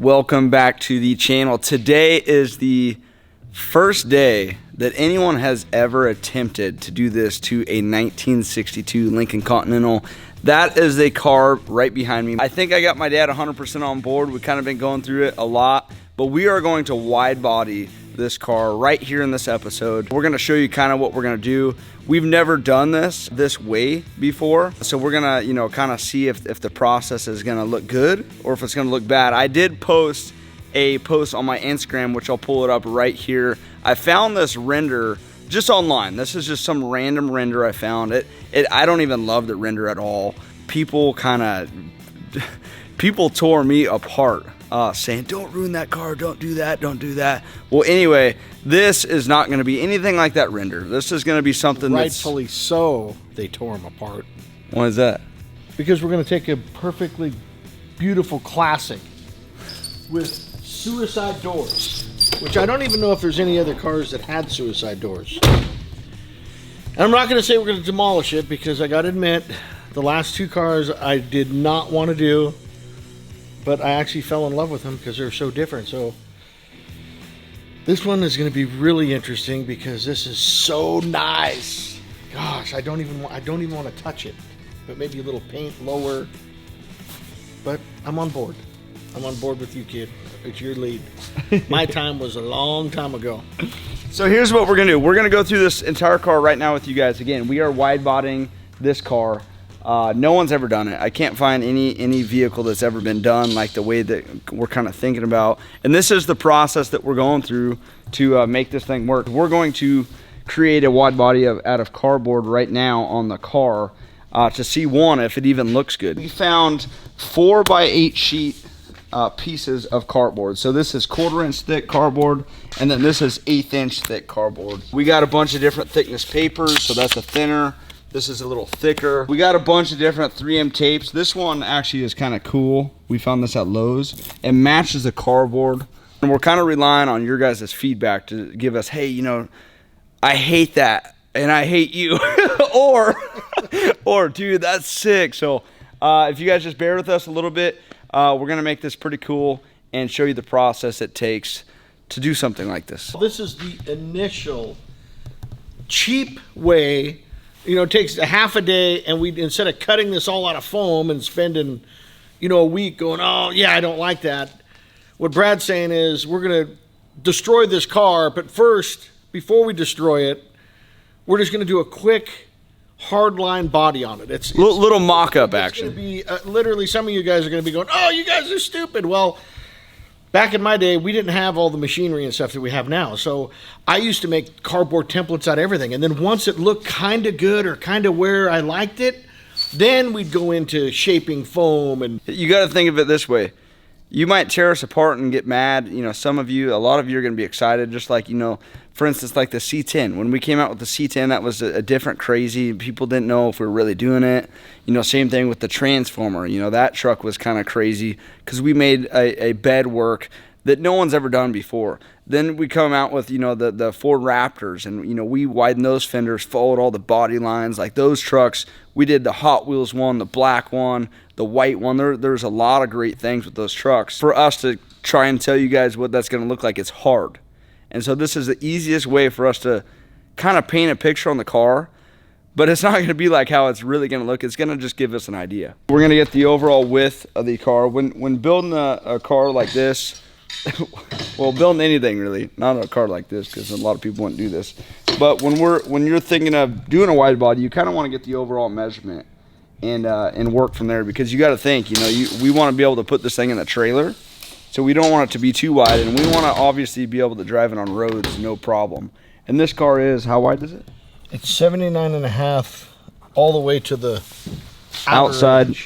Welcome back to the channel. Today is the first day that anyone has ever attempted to do this to a 1962 Lincoln Continental. That is a car right behind me. I think I got my dad 100% on board. We've kind of been going through it a lot, but we are going to wide body this car right here in this episode. We're gonna show you kind of what we're gonna do. We've never done this way before, so we're gonna, kind of see if the process is gonna look good or if it's gonna look bad. I did post a post on my Instagram, which I'll pull it up right here. I found this render just online. This is just some random render I found. I don't even love the render at all. People tore me apart. Saying, don't ruin that car, don't do that, don't do that. Well, anyway, this is not going to be anything like that render. This is going to be something rightfully so, they tore them apart. Why is that? Because we're going to take a perfectly beautiful classic with suicide doors, which I don't even know if there's any other cars that had suicide doors. And I'm not going to say we're going to demolish it, because I got to admit, the last two cars I did not want to do. But I actually fell in love with them because they're so different. So this one is going to be really interesting because this is so nice. Gosh, I don't even want to touch it. But maybe a little paint lower. But I'm on board. I'm on board with you, kid. It's your lead. My time was a long time ago. So here's what we're going to do. We're going to go through this entire car right now with you guys. Again, we are wide bodying this car. No one's ever done it. I can't find any vehicle that's ever been done like the way that we're kind of thinking about. And this is the process that we're going through to make this thing work. We're going to create a wide body out of cardboard right now on the car to see, one, if it even looks good. We found 4x8 sheet pieces of cardboard. So this is 1/4 inch thick cardboard, and then this is 1/8 inch thick cardboard. We got a bunch of different thickness papers, so that's a thinner. This is a little thicker. We got a bunch of different 3M tapes. This one actually is kind of cool. We found this at Lowe's. It matches the cardboard. And we're kind of relying on your guys' feedback to give us, hey, I hate that and I hate you. or dude, that's sick. So if you guys just bear with us a little bit, we're gonna make this pretty cool and show you the process it takes to do something like this. This is the initial cheap way. It takes a half a day, and we, instead of cutting this all out of foam and spending, a week going, oh, yeah, I don't like that. What Brad's saying is we're going to destroy this car, but first, before we destroy it, we're just going to do a quick hardline body on it. It's little mock-up action. It's going to be, literally, some of you guys are going to be going, oh, you guys are stupid. Well, back in my day, we didn't have all the machinery and stuff that we have now. So I used to make cardboard templates out of everything. And then once it looked kind of good or kind of where I liked it, then we'd go into shaping foam. And you got to think of it this way. You might tear us apart and get mad. A lot of you are going to be excited. Just like, for instance, like the C10. When we came out with the C10, that was a different crazy. People didn't know if we were really doing it. Same thing with the Transformer. That truck was kind of crazy because we made a bed work that no one's ever done before. Then we come out with, the Ford Raptors, and, we widened those fenders, followed all the body lines. Like those trucks, we did the Hot Wheels one, the black one, the white one. There's a lot of great things with those trucks. For us to try and tell you guys what that's going to look like, it's hard. And so this is the easiest way for us to kind of paint a picture on the car, but it's not going to be like how it's really going to look. It's going to just give us an idea. We're going to get the overall width of the car. When building a car like this, well, building anything really, not a car like this, because a lot of people wouldn't do this. But when you're thinking of doing a wide body, you kind of want to get the overall measurement and work from there, because you got to think, we want to be able to put this thing in the trailer. So we don't want it to be too wide, and we want to obviously be able to drive it on roads, no problem. And this car is, how wide is it? It's 79.5 all the way to the outside,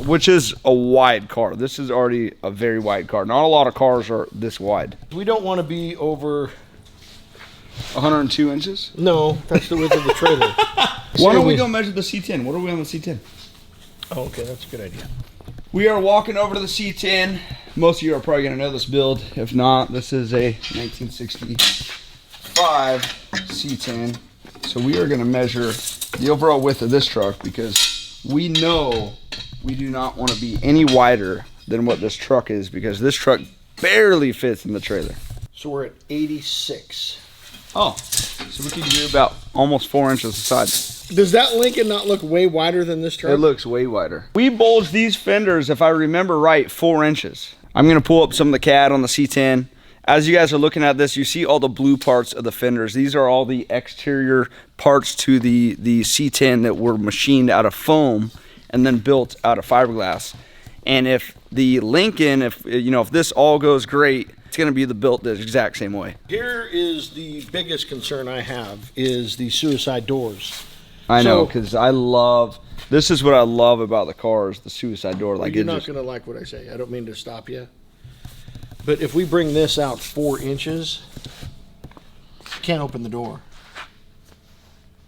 which is a wide car. This is already a very wide car. Not a lot of cars are this wide. We don't want to be over 102 inches? No, that's the width of the trailer. Why don't we go measure the C10? What are we on the C10? Oh, okay, that's a good idea. We are walking over to the C10. Most of you are probably going to know this build. If not, this is a 1965 C10. So we are going to measure the overall width of this truck, because we know we do not want to be any wider than what this truck is, because this truck barely fits in the trailer. So we're at 86. Oh, so we can do about almost 4 inches aside. Does that Lincoln not look way wider than this truck? It looks way wider. We bulged these fenders, if I remember right, 4 inches. I'm gonna pull up some of the CAD on the C10. As you guys are looking at this, you see all the blue parts of the fenders. These are all the exterior parts to the C10 that were machined out of foam and then built out of fiberglass. And if the Lincoln, if this all goes great, it's gonna be built the exact same way. Here is the biggest concern I have is the suicide doors. I know, because this is what I love about the car is the suicide door. Like, you're not gonna like what I say. I don't mean to stop you. But if we bring this out 4 inches, you can't open the door.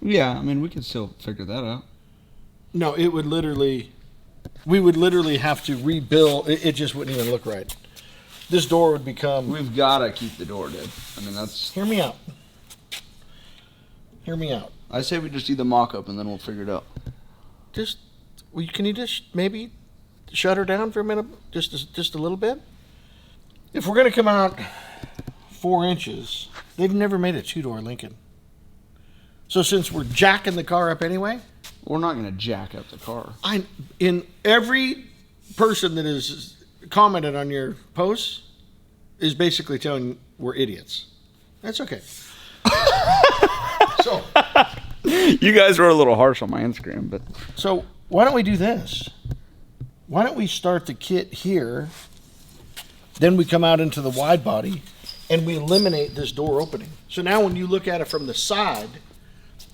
Yeah, I mean, we could still figure that out. No, we would literally have to rebuild. It just wouldn't even look right. This door would become... We've got to keep the door, dude. I mean, that's... Hear me out. Hear me out. I say we just do the mock-up and then we'll figure it out. Can you just maybe shut her down for a minute? Just a little bit? If we're going to come out 4 inches, they've never made a 2-door Lincoln. So since we're jacking the car up anyway... We're not going to jack up the car. In every person that has commented on your posts is basically telling we're idiots. That's okay. So you guys were a little harsh on my Instagram, but... So why don't we do this? Why don't we start the kit here, then we come out into the wide body, and we eliminate this door opening. So now when you look at it from the side,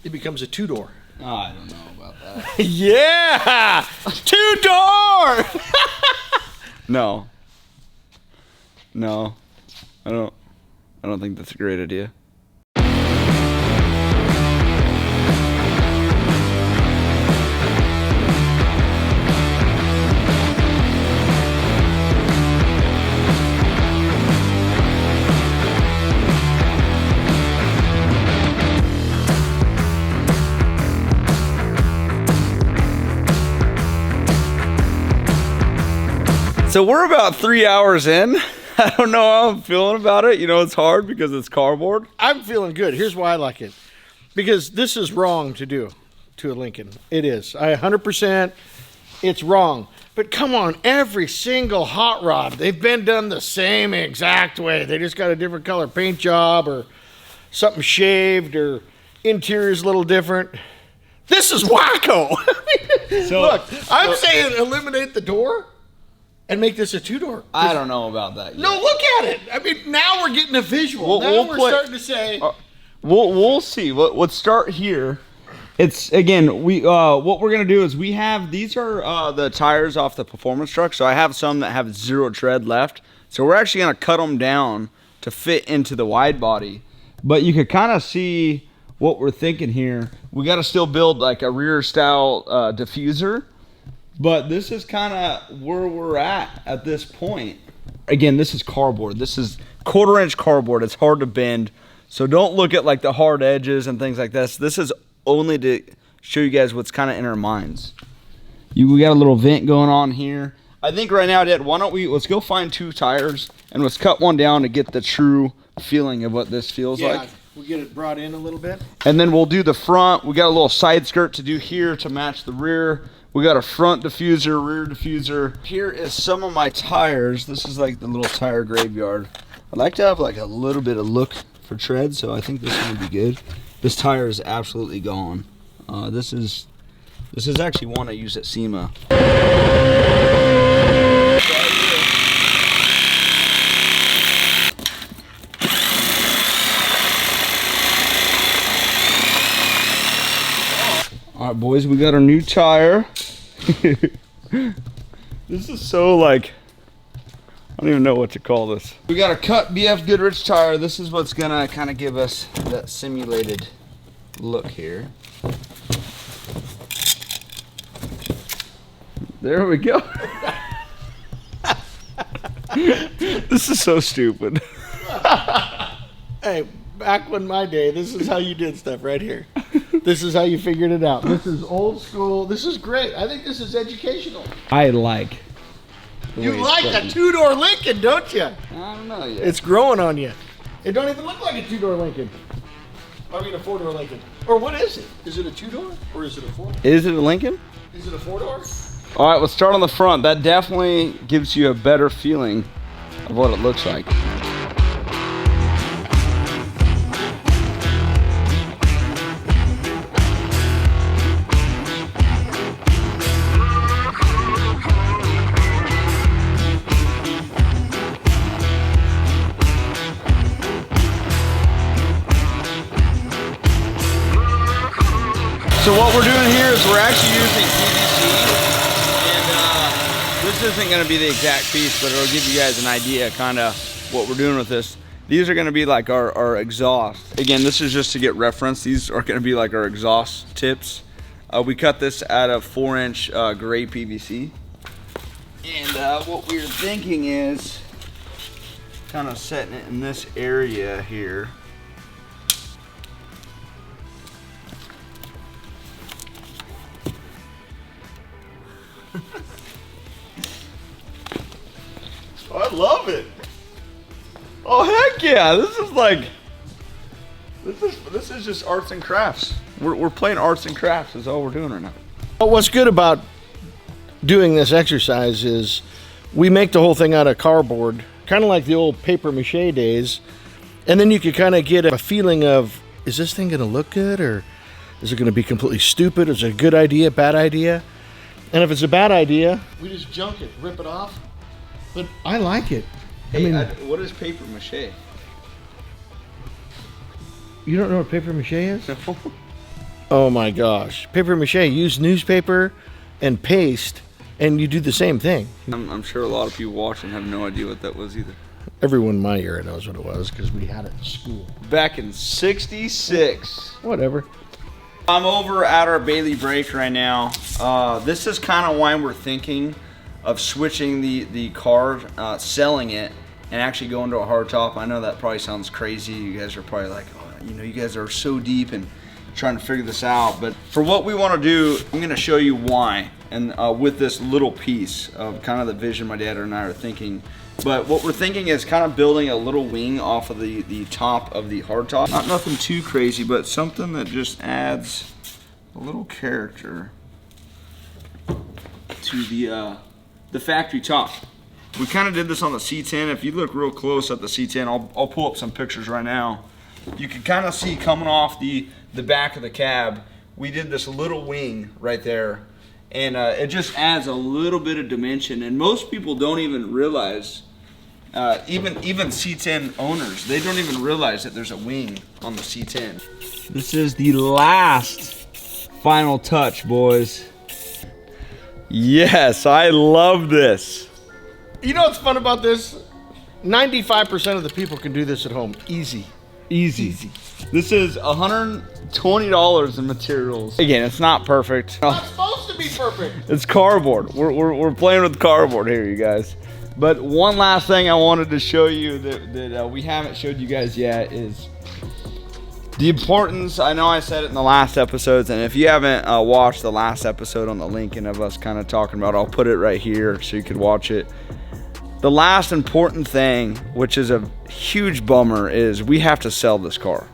it becomes a 2-door. Oh, I don't know about that. Yeah! 2-door! No. I don't think that's a great idea. So we're about 3 hours in. I don't know how I'm feeling about it. It's hard because it's cardboard. I'm feeling good. Here's why I like it. Because this is wrong to do to a Lincoln. It is. 100%. It's wrong. But come on, every single hot rod, they've been done the same exact way. They just got a different color paint job or something shaved or interior's a little different. This is wacko. Look, I'm saying eliminate the door and make this a 2-door. I don't know about that yet. No, look at it. I mean, now we're getting a visual. We're starting to say... We'll see. Let's start here. It's, again, what we're going to do is we have... These are the tires off the performance truck. So I have some that have 0 tread left. So we're actually going to cut them down to fit into the wide body. But you can kind of see what we're thinking here. We got to still build like a rear style diffuser. But this is kind of where we're at this point. Again, this is cardboard. This is 1/4 inch cardboard. It's hard to bend. So don't look at like the hard edges and things like this. This is only to show you guys what's kind of in our minds. We got a little vent going on here. I think right now, Dad, let's go find 2 tires and let's cut one down to get the true feeling of what this feels like. We'll get it brought in a little bit. And then we'll do the front. We got a little side skirt to do here to match the rear. We got a front diffuser, rear diffuser. Here is some of my tires. This is like the little tire graveyard. I'd like to have like a little bit of look for tread, so I think this one would be good. This tire is absolutely gone. This is actually one I use at SEMA. All right, boys, we got our new tire. This is so like, I don't even know what to call this. We got a cut BF Goodrich tire. This is what's gonna kind of give us that simulated look here. There we go. This is so stupid. Hey, back when my day, this is how you did stuff right here. This is how you figured it out. This is old school. This is great. I think this is educational. I like You like a two-door Lincoln, don't you? I don't know yet. It's growing on you. It don't even look like a two-door Lincoln. I mean a four-door Lincoln. Or what is it? Is it a two-door or is it a four? Is it a Lincoln? Is it a four-door? All right, let's start on the front. That definitely gives you a better feeling of what it looks like. So what we're doing here is we're actually using PVC, and this isn't going to be the exact piece, but it'll give you guys an idea kind of what we're doing with this. These are going to be like our exhaust. Again, this is just to get reference. These are going to be like our exhaust tips. We cut this out of 4-inch gray PVC. And what we're thinking is kind of setting it in this area here. Oh, I love it. Oh heck yeah! This is like this is just arts and crafts. We're playing arts and crafts is all we're doing right now. But what's good about doing this exercise is we make the whole thing out of cardboard, kind of like the old paper mache days, and then you can kind of get a feeling of, is this thing going to look good, or is it going to be completely stupid? Is it a good idea, bad idea? And if it's a bad idea, we just junk it, rip it off. But I like it. Hey, what is paper mache? You don't know what paper mache is? No. Oh my gosh. Paper mache, use newspaper and paste, and you do the same thing. I'm sure a lot of people watching have no idea what that was either. Everyone in my era knows what it was because we had it in school. Back in '66. Whatever. I'm over at our Bailey break right now. This is kind of why we're thinking of switching the car, selling it, and actually going to a hardtop. I know that probably sounds crazy. You guys are probably like, oh, you know, you guys are so deep and trying to figure this out. But for what we want to do, I'm going to show you why. And with this little piece of kind of the vision my dad and I are thinking. But what we're thinking is kind of building a little wing off of the top of the hardtop. Not nothing too crazy, but something that just adds a little character to the factory top. We kind of did this on the C10. If you look real close at the C10, I'll pull up some pictures right now. You can kind of see coming off the back of the cab, we did this little wing right there, and it just adds a little bit of dimension. And most people don't even realize, even C10 owners, they don't even realize that there's a wing on the C10. This is the last final touch, boys. Yes, I love this. You know what's fun about this? 95% of the people can do this at home. Easy. Easy. This is $120 in materials. Again, it's not perfect. It's not supposed to be perfect. It's cardboard. We're playing with cardboard here, you guys. But one last thing I wanted to show you that we haven't showed you guys yet is the importance. I know I said it in the last episodes, and if you haven't watched the last episode on the Lincoln of us kind of talking about, I'll put it right here so you could watch it. The last important thing, which is a huge bummer, is we have to sell this car.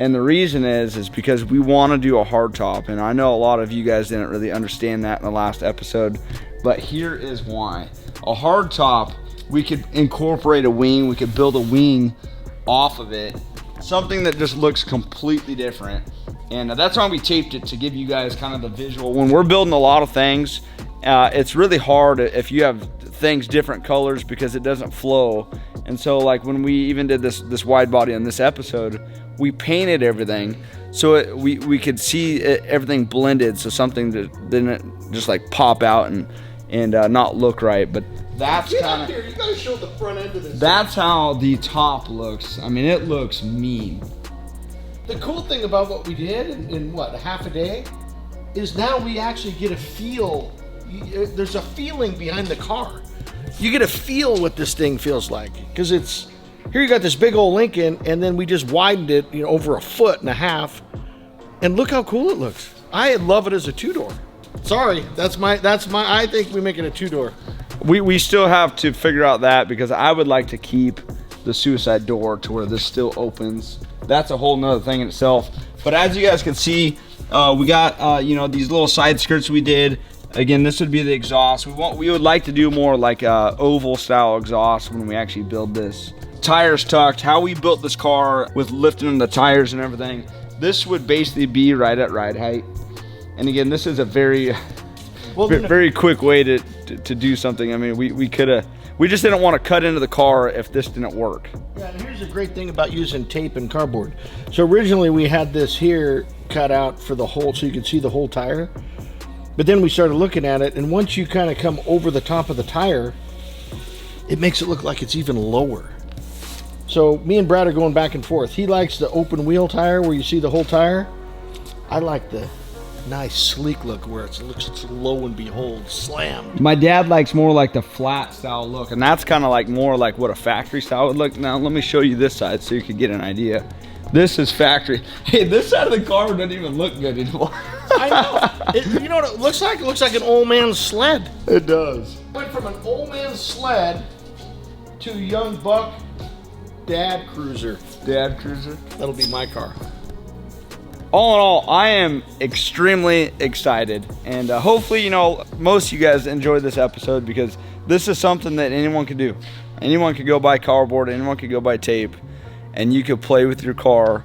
And the reason is because we want to do a hardtop, and I know a lot of you guys didn't really understand that in the last episode, but here is why. A hardtop, we could incorporate a wing, we could build a wing off of it, something that just looks completely different. And that's why we taped it, to give you guys kind of the visual. When we're building a lot of things, it's really hard if you have things different colors because it doesn't flow. And so like when we even did this wide body on this episode, we painted everything so we could see everything blended, so something that didn't just like pop out and not look right. But that's kind of, you gotta show the front end of this. That's how the top looks. I mean, it looks mean. The cool thing about what we did in what, a half a day, is now we actually get a feel. There's a feeling behind the car. You get a feel what this thing feels like, because it's here. You got this big old Lincoln, and then we just widened it, over 1.5 feet, and look how cool it looks. I love it as a two-door. Sorry, that's my. I think we make it a two-door. We still have to figure out that, because I would like to keep the suicide door to where this still opens. That's a whole nother thing in itself. But as you guys can see, we got you know, these little side skirts we did. Again, this would be the exhaust. We would like to do more like oval style exhaust when we actually build this. Tires tucked. How we built this car with lifting the tires and everything, this would basically be right at ride height. And again, this is a very very quick way to do something. I mean, we just didn't want to cut into the car if this didn't work. Yeah, and here's the great thing about using tape and cardboard. So originally we had this here cut out for the hole so you could see the whole tire. But then we started looking at it, and once you kind of come over the top of the tire, it makes it look like it's even lower. So me and Brad are going back and forth. He likes the open wheel tire where you see the whole tire. I like the nice sleek look where it looks it's low and behold slammed. My dad likes more like the flat style look, and that's kind of like more like what a factory style would look. Now let me show you this side so you can get an idea. This is factory. Hey, this side of the car doesn't even look good anymore. I know. You know what it looks like? It looks like an old man's sled. It does. Went from an old man's sled to a young buck dad cruiser. Dad cruiser. That'll be my car. All in all, I am extremely excited, and hopefully, you know, most of you guys enjoyed this episode, because this is something that anyone can do. Anyone could go buy cardboard, anyone could go buy tape, and you could play with your car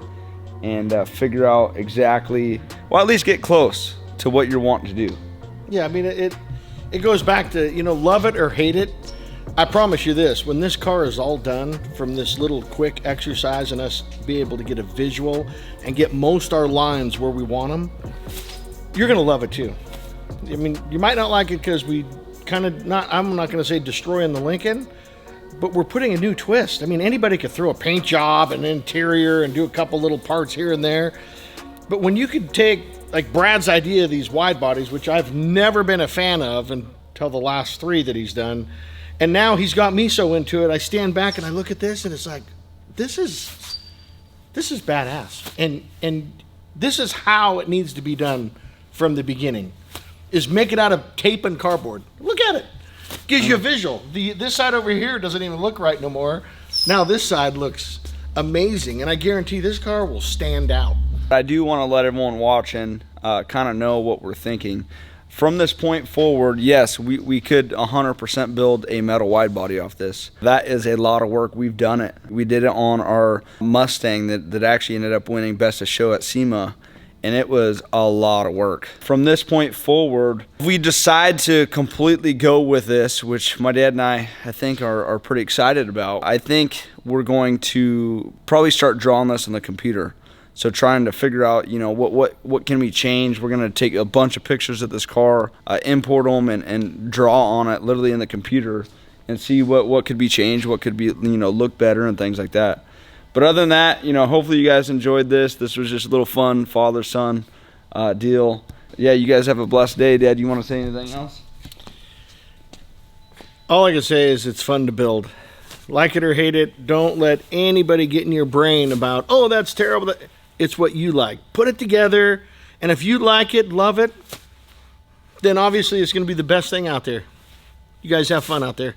and figure out exactly, well, at least get close to what you're wanting to do. Yeah, I mean, it goes back to, you know, love it or hate it. I promise you this, when this car is all done from this little quick exercise and us be able to get a visual and get most our lines where we want them, you're going to love it too. I mean, you might not like it because we kind of I'm not going to say destroying the Lincoln, but we're putting a new twist. I mean, anybody could throw a paint job, an interior, and do a couple little parts here and there. But when you could take, like Brad's idea of these wide bodies, which I've never been a fan of until the last 3 that he's done, and now he's got me so into it, I stand back and I look at this and it's like, this is badass. And this is how it needs to be done from the beginning, is make it out of tape and cardboard. Look at it. Gives you a visual. This side over here doesn't even look right no more. Now this side looks amazing, and I guarantee this car will stand out. I do want to let everyone watching kind of know what we're thinking. From this point forward, yes, we could 100% build a metal wide body off this. That is a lot of work. We've done it. We did it on our Mustang that actually ended up winning Best of Show at SEMA, and it was a lot of work. From this point forward, if we decide to completely go with this, which my dad and I think are pretty excited about, I think we're going to probably start drawing this on the computer. So trying to figure out, you know, what can we change. We're going to take a bunch of pictures of this car, import them, and draw on it literally in the computer and see what could be changed, what could be, you know, look better and things like that. But other than that, you know, hopefully you guys enjoyed this. This was just a little fun father-son deal. Yeah, you guys have a blessed day. Dad, you want to say anything else? All I can say is it's fun to build. Like it or hate it, don't let anybody get in your brain about, oh, that's terrible. It's what you like. Put it together, and if you like it, love it, then obviously it's going to be the best thing out there. You guys have fun out there.